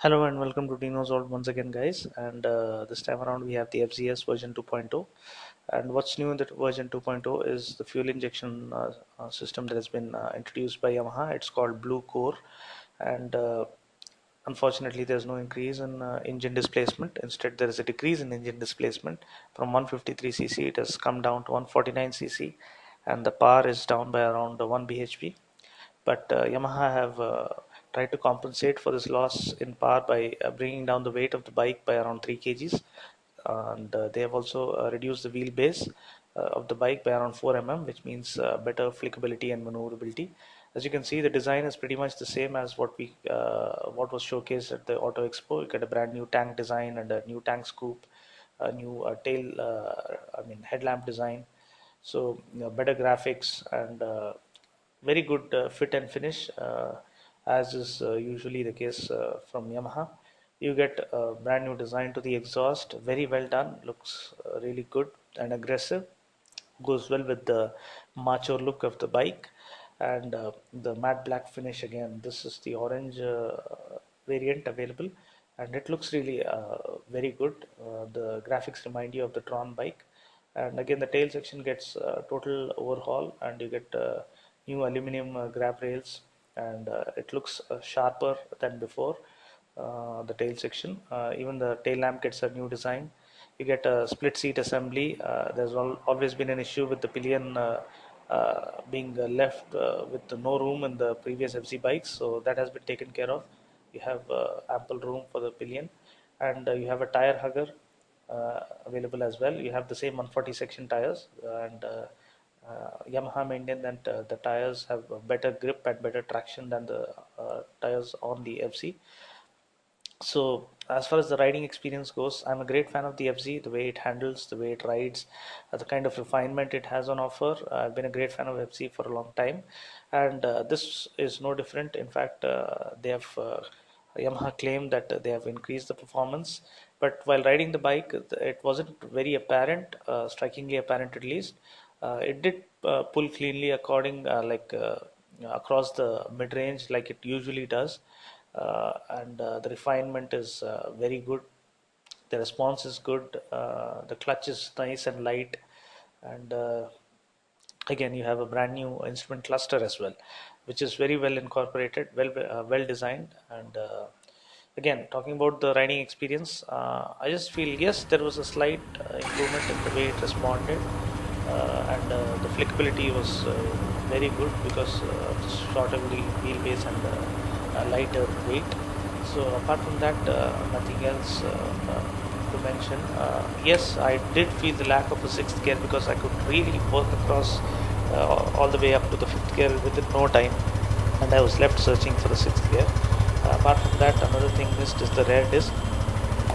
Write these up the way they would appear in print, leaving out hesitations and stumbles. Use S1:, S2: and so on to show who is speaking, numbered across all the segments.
S1: Hello and welcome to Dino's World once again, guys. And this time around, we have the FZS version 2.0. And what's new in the version 2.0 is the fuel injection system that has been introduced by Yamaha. It's called Blue Core, and unfortunately, there's no increase in engine displacement. Instead, there is a decrease in engine displacement from 153 cc. It has come down to 149 cc, and the power is down by around 1 bhp. But Yamaha have tried to compensate for this loss in power by bringing down the weight of the bike by around 3 kgs, and they have also reduced the wheelbase of the bike by around 4 which means better flickability and maneuverability. As you can see, the design is pretty much the same as what was showcased at the Auto Expo. You get a brand new tank design and a new tank scoop, a new headlamp design. So better graphics and very good fit and finish, as is usually the case from Yamaha. You get a brand new design to the exhaust, very well done, looks really good and aggressive, goes well with the macho look of the bike, and the matte black finish again. This is the orange variant available, and it looks really very good. The graphics remind you of the Tron bike, and again the tail section gets total overhaul, and you get new aluminum grab rails, and it looks sharper than before. The tail section, even the tail lamp gets a new design. You get a split seat assembly. There's always been an issue with the pillion being left with no room in the previous FC bikes, so that has been taken care of. You have ample room for the pillion, and you have a tire hugger available as well. You have the same 140 section tires, and Yamaha maintain that the tires have a better grip and better traction than the tires on the FC. So as far as the riding experience goes, I'm a great fan of the FZ, the way it handles, the way it rides, the kind of refinement it has on offer. I've been a great fan of FZ for a long time, and this is no different. In fact, they have Yamaha claimed that they have increased the performance, but while riding the bike, it wasn't very apparent, strikingly apparent at least. It did pull cleanly across the mid range like it usually does, and the refinement is very good. The response is good. The clutch is nice and light, and again you have a brand new instrument cluster as well, which is very well incorporated, well designed, and again talking about the riding experience, I just feel yes, there was a slight improvement in the way it responded, and the flickability was very good because of the shorter wheelbase and lighter weight. So apart from that, nothing else to mention. Yes, I did feel the lack of a sixth gear because I could really work across all the way up to the fifth gear within no time, and I was left searching for the sixth gear. Apart from that, another thing missed is the rear disc.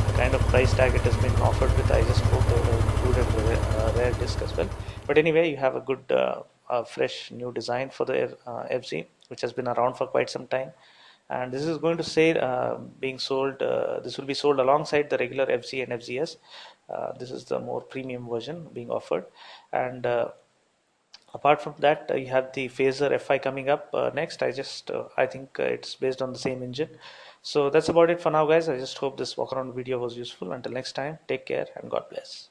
S1: The kind of price tag it has been offered with, I just hope they will include a rear disc as well. But anyway, you have a good, fresh new design for the FZ, which has been around for quite some time. And this is going to say being sold. This will be sold alongside the regular FZ and FZS. This is the more premium version being offered, and apart from that, you have the Phaser FI coming up next. I think it's based on the same engine. So that's about it for now, guys. I just hope this walk around video was useful. Until next time, take care and God bless.